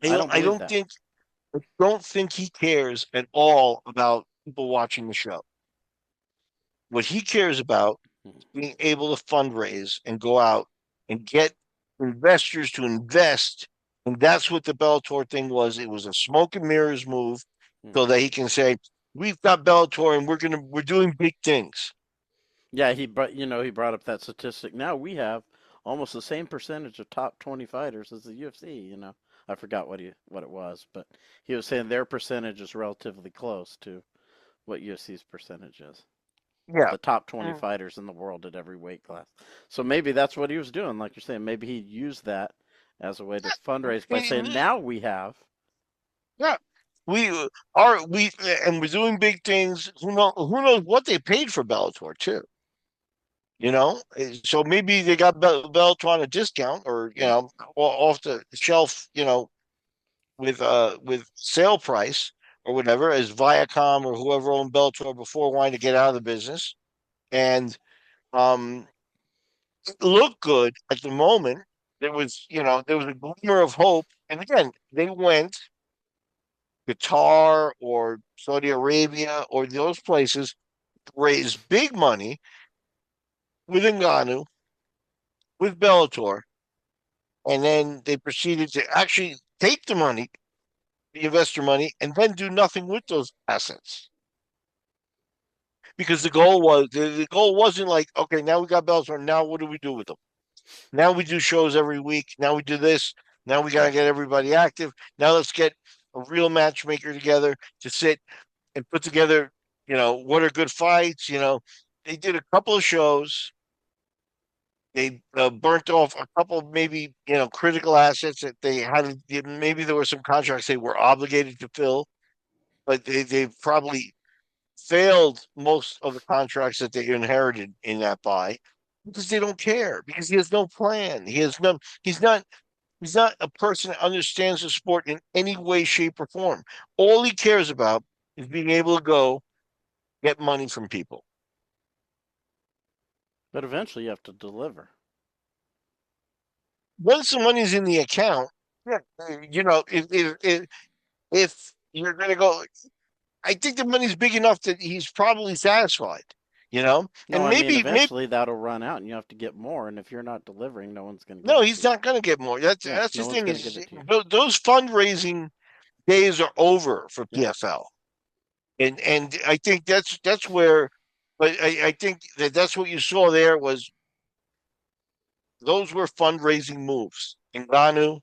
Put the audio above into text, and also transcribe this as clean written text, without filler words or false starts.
I I don't don't, I believe don't that. think, I don't think he cares at all about people watching the show. What he cares about Mhm. is being able to fundraise and go out and get investors to invest. And that's what the Bellator thing was. It was a smoke and mirrors move so Mhm. that he can say, we've got Bellator and we're doing big things. Yeah, he brought up that statistic. Now we have almost the same percentage of top 20 fighters as the UFC. I forgot what it was, but he was saying their percentage is relatively close to what UFC's percentage is of Yeah. the top 20 Mm. fighters in the world at every weight class. So maybe that's what he was doing, like you're saying. Maybe he used that as a way to fundraise by saying, Yeah. now we have. Yeah. We are we and we're doing big things. Who knows what they paid for Bellator too? So maybe they got Bellator on a discount or off the shelf, with sale price or whatever, as Viacom or whoever owned Bellator before wanted to get out of the business, and um, it looked good at the moment. There was a glimmer of hope, and again, they went Qatar or Saudi Arabia or those places raised big money with Ngannou, with Bellator, and then they proceeded to actually take the money, the investor money, and then do nothing with those assets. Because the goal wasn't like, okay, now we got Bellator, now what do we do with them? Now we do shows every week. Now we do this. Now we gotta get everybody active. Now let's get a real matchmaker together to sit and put together, what are good fights. They did a couple of shows. They burnt off a couple of maybe critical assets that they had. Maybe there were some contracts they were obligated to fill, but they probably failed most of the contracts that they inherited in that buy because they don't care because he has no plan. He's not a person that understands the sport in any way, shape, or form. All he cares about is being able to go get money from people. But eventually you have to deliver. Once the money's in the account, yeah, if you're going to go, I think the money's big enough that he's probably satisfied. No, And I mean, maybe eventually that'll run out and you have to get more. And if you're not delivering, no one's going to give no, it to he's you. not going to get more. That's Yeah, that's the no one's thing going to is give it to you. those fundraising days are over for Yeah. PFL, and I think that's where, but I think that's what you saw there was those were fundraising moves. Ngannou,